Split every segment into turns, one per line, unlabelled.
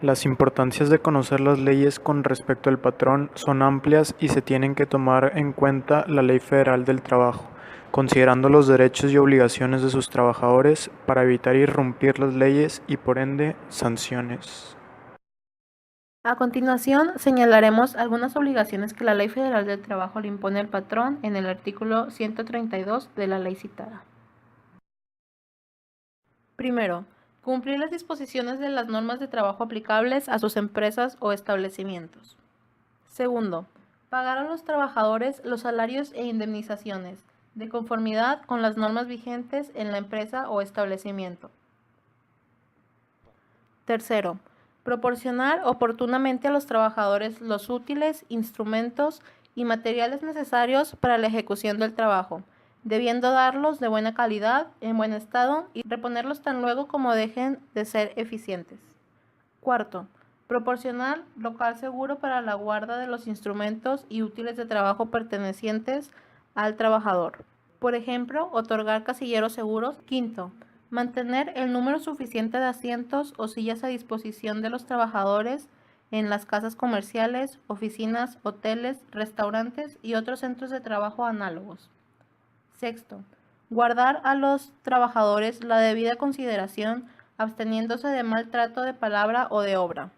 Las importancias de conocer las leyes con respecto al patrón son amplias y se tienen que tomar en cuenta la Ley Federal del Trabajo, considerando los derechos y obligaciones de sus trabajadores para evitar irrumpir las leyes y por ende sanciones.
A continuación, señalaremos algunas obligaciones que la Ley Federal del Trabajo le impone al patrón en el artículo 132 de la ley citada. Primero, cumplir las disposiciones de las normas de trabajo aplicables a sus empresas o establecimientos. Segundo, pagar a los trabajadores los salarios e indemnizaciones, de conformidad con las normas vigentes en la empresa o establecimiento. Tercero, proporcionar oportunamente a los trabajadores los útiles, instrumentos y materiales necesarios para la ejecución del trabajo, debiendo darlos de buena calidad, en buen estado y reponerlos tan luego como dejen de ser eficientes. Cuarto, proporcionar local seguro para la guarda de los instrumentos y útiles de trabajo pertenecientes al trabajador. Por ejemplo, otorgar casilleros seguros. Quinto, mantener el número suficiente de asientos o sillas a disposición de los trabajadores en las casas comerciales, oficinas, hoteles, restaurantes y otros centros de trabajo análogos. Sexto, guardar a los trabajadores la debida consideración, absteniéndose de maltrato de palabra o de obra.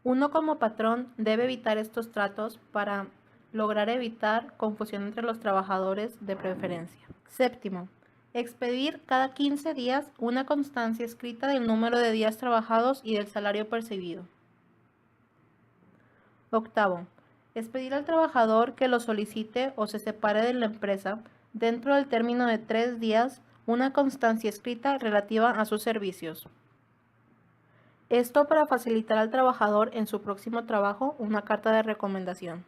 Uno como patrón debe evitar estos tratos para lograr evitar confusión entre los trabajadores de preferencia. Séptimo, expedir cada 15 días una constancia escrita del número de días trabajados y del salario percibido. Octavo, expedir al trabajador que lo solicite o se separe de la empresa dentro del término de 3 días una constancia escrita relativa a sus servicios. Esto para facilitar al trabajador en su próximo trabajo una carta de recomendación.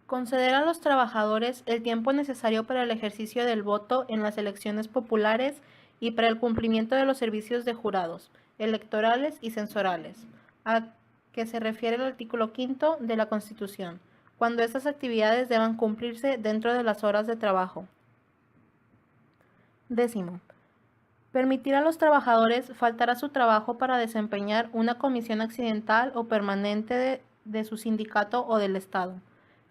Conceder a los trabajadores el tiempo necesario para el ejercicio del voto en las elecciones populares y para el cumplimiento de los servicios de jurados, electorales y censorales, a que se refiere el artículo 5 de la Constitución, cuando estas actividades deban cumplirse dentro de las horas de trabajo. Décimo, permitir a los trabajadores faltar a su trabajo para desempeñar una comisión accidental o permanente de su sindicato o del Estado,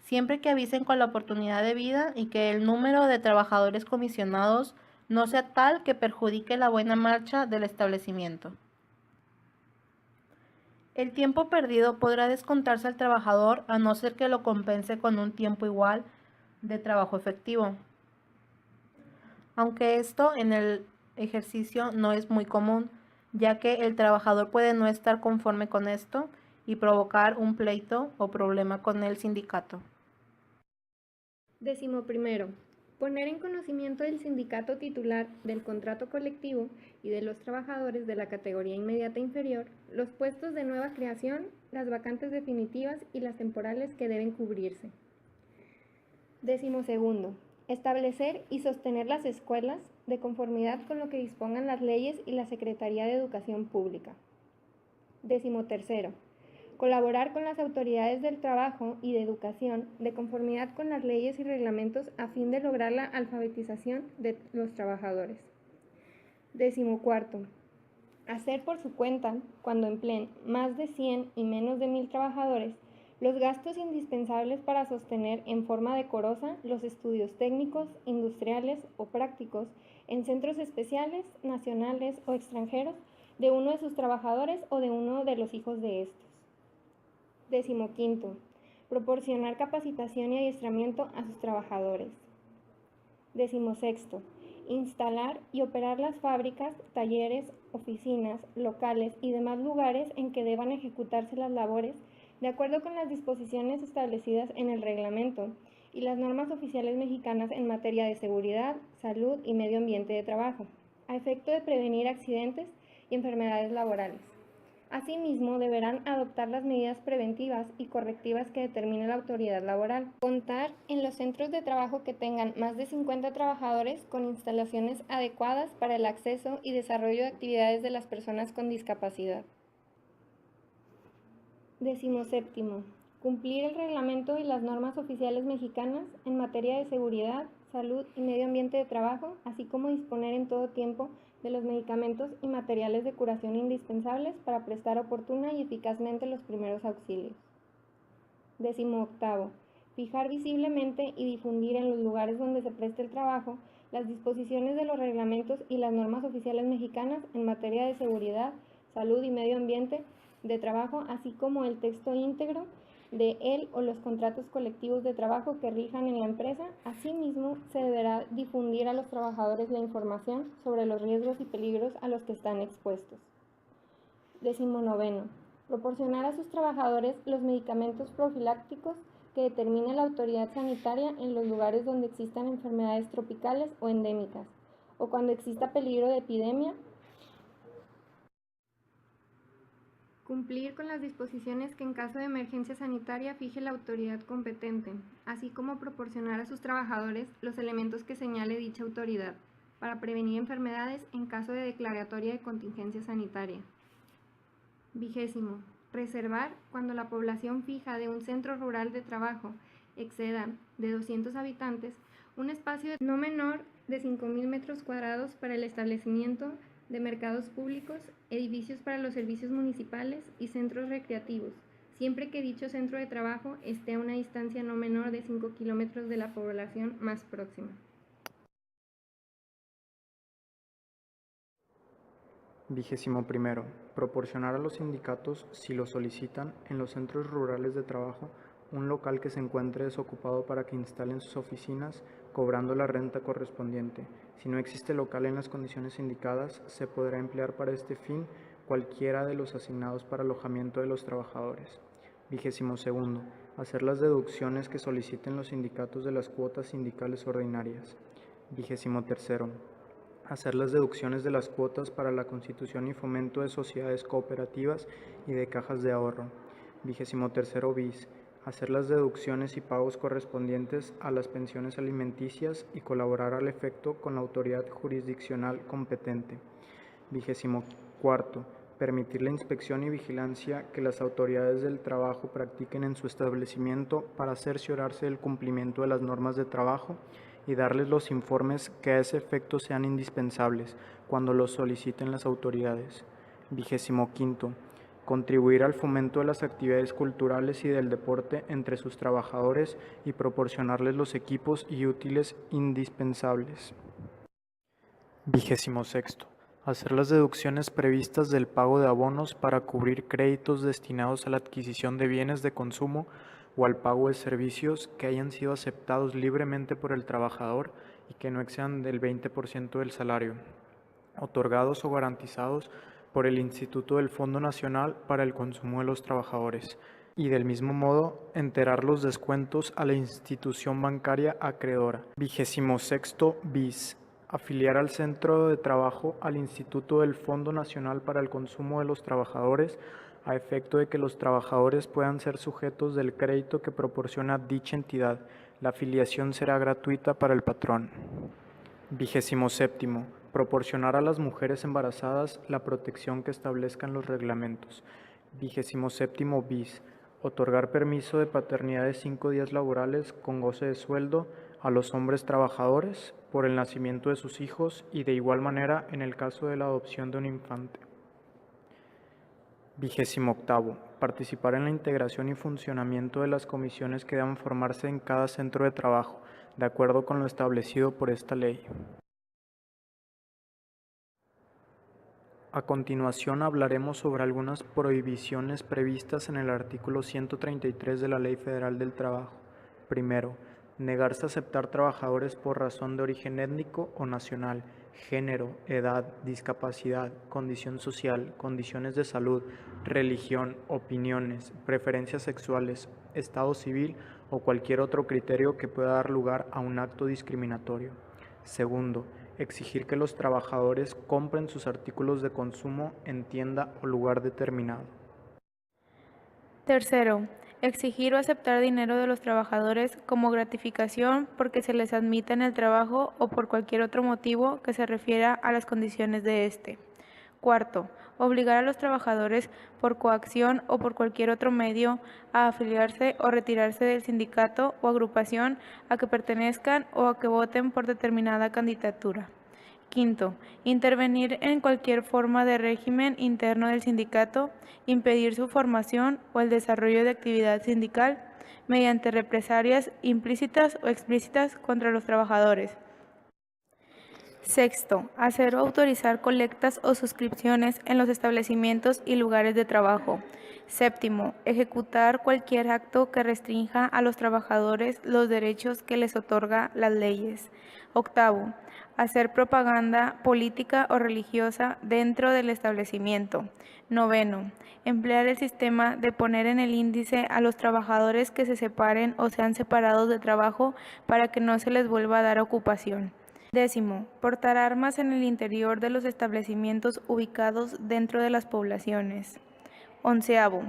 siempre que avisen con la oportunidad debida y que el número de trabajadores comisionados no sea tal que perjudique la buena marcha del establecimiento. El tiempo perdido podrá descontarse al trabajador a no ser que lo compense con un tiempo igual de trabajo efectivo, aunque esto en el ejercicio no es muy común, ya que el trabajador puede no estar conforme con esto y provocar un pleito o problema con el sindicato.
11. Poner en conocimiento del sindicato titular del contrato colectivo y de los trabajadores de la categoría inmediata inferior los puestos de nueva creación, las vacantes definitivas y las temporales que deben cubrirse. 12. Establecer y sostener las escuelas de conformidad con lo que dispongan las leyes y la Secretaría de Educación Pública. 13. Colaborar con las autoridades del trabajo y de educación de conformidad con las leyes y reglamentos a fin de lograr la alfabetización de los trabajadores. 14. Hacer por su cuenta, cuando empleen más de 100 y menos de 1000 trabajadores, los gastos indispensables para sostener en forma decorosa los estudios técnicos, industriales o prácticos en centros especiales, nacionales o extranjeros de uno de sus trabajadores o de uno de los hijos de estos. 15. Proporcionar capacitación y adiestramiento a sus trabajadores. 16. Instalar y operar las fábricas, talleres, oficinas, locales y demás lugares en que deban ejecutarse las labores de acuerdo con las disposiciones establecidas en el reglamento y las normas oficiales mexicanas en materia de seguridad, salud y medio ambiente de trabajo, a efecto de prevenir accidentes y enfermedades laborales. Asimismo, deberán adoptar las medidas preventivas y correctivas que determine la autoridad laboral. Contar en los centros de trabajo que tengan más de 50 trabajadores con instalaciones adecuadas para el acceso y desarrollo de actividades de las personas con discapacidad. 17. Cumplir el reglamento y las normas oficiales mexicanas en materia de seguridad, salud y medio ambiente de trabajo, así como disponer en todo tiempo de los medicamentos y materiales de curación indispensables para prestar oportuna y eficazmente los primeros auxilios. 18. Fijar visiblemente y difundir en los lugares donde se preste el trabajo las disposiciones de los reglamentos y las normas oficiales mexicanas en materia de seguridad, salud y medio ambiente de trabajo, así como el texto íntegro de él o los contratos colectivos de trabajo que rijan en la empresa. Asimismo, se deberá difundir a los trabajadores la información sobre los riesgos y peligros a los que están expuestos. 19. Proporcionar a sus trabajadores los medicamentos profilácticos que determine la autoridad sanitaria en los lugares donde existan enfermedades tropicales o endémicas, o cuando exista peligro de epidemia. Cumplir con las disposiciones que en caso de emergencia sanitaria fije la autoridad competente, así como proporcionar a sus trabajadores los elementos que señale dicha autoridad para prevenir enfermedades en caso de declaratoria de contingencia sanitaria. 20. Reservar, cuando la población fija de un centro rural de trabajo exceda de 200 habitantes, un espacio no menor de 5,000 metros cuadrados para el establecimiento de mercados públicos, edificios para los servicios municipales y centros recreativos, siempre que dicho centro de trabajo esté a una distancia no menor de 5 kilómetros de la población más próxima.
21. Proporcionar a los sindicatos, si lo solicitan, en los centros rurales de trabajo, un local que se encuentre desocupado para que instalen sus oficinas, cobrando la renta correspondiente. Si no existe local en las condiciones indicadas, se podrá emplear para este fin cualquiera de los asignados para alojamiento de los trabajadores. 22. Hacer las deducciones que soliciten los sindicatos de las cuotas sindicales ordinarias. 23. Hacer las deducciones de las cuotas para la constitución y fomento de sociedades cooperativas y de cajas de ahorro. 23. bis. Hacer las deducciones y pagos correspondientes a las pensiones alimenticias y colaborar al efecto con la autoridad jurisdiccional competente. 24. Permitir la inspección y vigilancia que las autoridades del trabajo practiquen en su establecimiento para cerciorarse del cumplimiento de las normas de trabajo y darles los informes que a ese efecto sean indispensables cuando los soliciten las autoridades. 25. Contribuir al fomento de las actividades culturales y del deporte entre sus trabajadores y proporcionarles los equipos y útiles indispensables. 26. Hacer las deducciones previstas del pago de abonos para cubrir créditos destinados a la adquisición de bienes de consumo o al pago de servicios que hayan sido aceptados libremente por el trabajador y que no excedan del 20% del salario, otorgados o garantizados por el Instituto del Fondo Nacional para el Consumo de los Trabajadores, y del mismo modo enterar los descuentos a la institución bancaria acreedora. 26. bis. Afiliar al centro de trabajo al Instituto del Fondo Nacional para el Consumo de los Trabajadores a efecto de que los trabajadores puedan ser sujetos del crédito que proporciona dicha entidad. La afiliación será gratuita para el patrón. 27. Proporcionar a las mujeres embarazadas la protección que establezcan los reglamentos. 27. bis. Otorgar permiso de paternidad de 5 días laborales con goce de sueldo a los hombres trabajadores por el nacimiento de sus hijos y de igual manera en el caso de la adopción de un infante. 28. Participar en la integración y funcionamiento de las comisiones que deban formarse en cada centro de trabajo, de acuerdo con lo establecido por esta ley. A continuación hablaremos sobre algunas prohibiciones previstas en el artículo 133 de la Ley Federal del Trabajo. Primero, negarse a aceptar trabajadores por razón de origen étnico o nacional, género, edad, discapacidad, condición social, condiciones de salud, religión, opiniones, preferencias sexuales, estado civil o cualquier otro criterio que pueda dar lugar a un acto discriminatorio. Segundo, exigir que los trabajadores compren sus artículos de consumo en tienda o lugar determinado.
Tercero, exigir o aceptar dinero de los trabajadores como gratificación porque se les admita en el trabajo o por cualquier otro motivo que se refiera a las condiciones de este. Cuarto, obligar a los trabajadores por coacción o por cualquier otro medio a afiliarse o retirarse del sindicato o agrupación a que pertenezcan o a que voten por determinada candidatura.
Quinto, intervenir en cualquier forma de régimen interno del sindicato, impedir su formación o el desarrollo de actividad sindical mediante represalias implícitas o explícitas contra los trabajadores. Sexto, hacer o autorizar colectas o suscripciones en los establecimientos y lugares de trabajo. Séptimo, ejecutar cualquier acto que restrinja a los trabajadores los derechos que les otorga las leyes. Octavo, hacer propaganda política o religiosa dentro del establecimiento. Noveno, emplear el sistema de poner en el índice a los trabajadores que se separen o sean separados de trabajo para que no se les vuelva a dar ocupación. Décimo, portar armas en el interior de los establecimientos ubicados dentro de las poblaciones. Onceavo,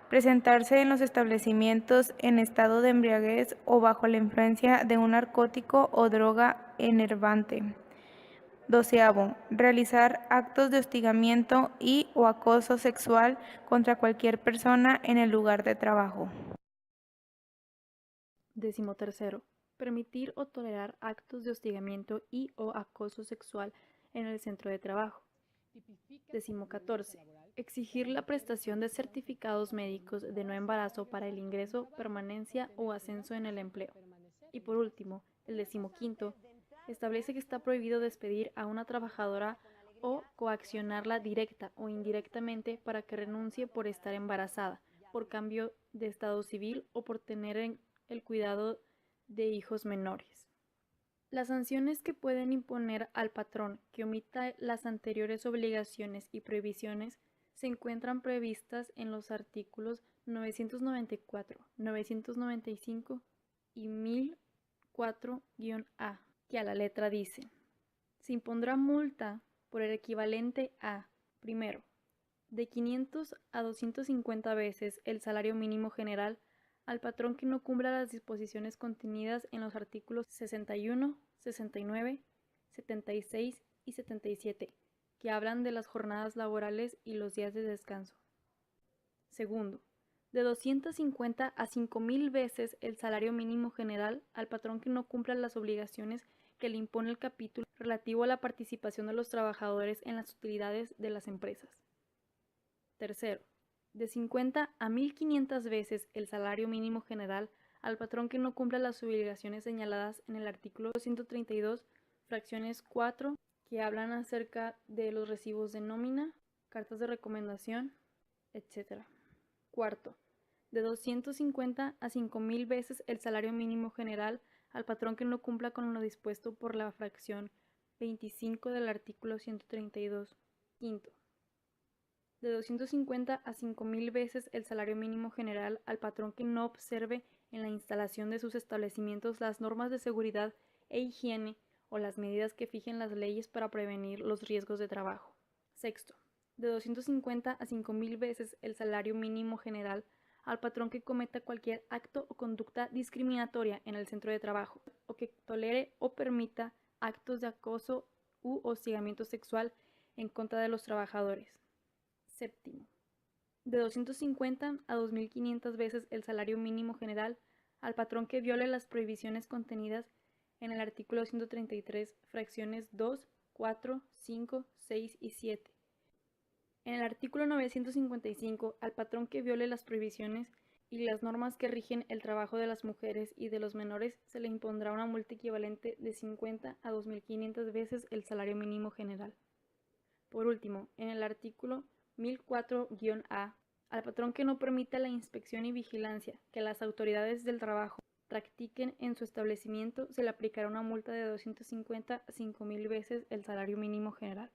presentarse en los establecimientos en estado de embriaguez o bajo la influencia de un narcótico o droga enervante. Doceavo, realizar actos de hostigamiento y o acoso sexual contra cualquier persona en el lugar de trabajo.
13. Permitir o tolerar actos de hostigamiento y o acoso sexual en el centro de trabajo. 14. Exigir la prestación de certificados médicos de no embarazo para el ingreso, permanencia o ascenso en el empleo. Y por último, el 15. Establece que está prohibido despedir a una trabajadora o coaccionarla directa o indirectamente para que renuncie por estar embarazada, por cambio de estado civil o por tener el cuidado de hijos menores. Las sanciones que pueden imponer al patrón que omita las anteriores obligaciones y prohibiciones se encuentran previstas en los artículos 994, 995 y 1004-A, que a la letra dicen: se impondrá multa por el equivalente a, primero, de 500 a 250 veces el salario mínimo general al patrón que no cumpla las disposiciones contenidas en los artículos 61, 69, 76 y 77, que hablan de las jornadas laborales y los días de descanso. Segundo, de 250 a 5.000 veces el salario mínimo general al patrón que no cumpla las obligaciones que le impone el capítulo relativo a la participación de los trabajadores en las utilidades de las empresas. Tercero, de 50 a 1.500 veces el salario mínimo general al patrón que no cumpla las obligaciones señaladas en el artículo 132, fracciones 4, que hablan acerca de los recibos de nómina, cartas de recomendación, etc. Cuarto, de 250 a 5.000 veces el salario mínimo general al patrón que no cumpla con lo dispuesto por la fracción 25 del artículo 132. Quinto, de 250 a 5.000 veces el salario mínimo general al patrón que no observe en la instalación de sus establecimientos las normas de seguridad e higiene o las medidas que fijen las leyes para prevenir los riesgos de trabajo. Sexto, de 250 a 5.000 veces el salario mínimo general al patrón que cometa cualquier acto o conducta discriminatoria en el centro de trabajo o que tolere o permita actos de acoso u hostigamiento sexual en contra de los trabajadores. Séptimo, de 250 a 2.500 veces el salario mínimo general al patrón que viole las prohibiciones contenidas en el artículo 133, fracciones 2, 4, 5, 6 y 7. En el artículo 955, al patrón que viole las prohibiciones y las normas que rigen el trabajo de las mujeres y de los menores se le impondrá una multa equivalente de 50 a 2.500 veces el salario mínimo general. Por último, en el artículo 1004-A, al patrón que no permita la inspección y vigilancia que las autoridades del trabajo practiquen en su establecimiento se le aplicará una multa de 250 a 5.000 veces el salario mínimo general.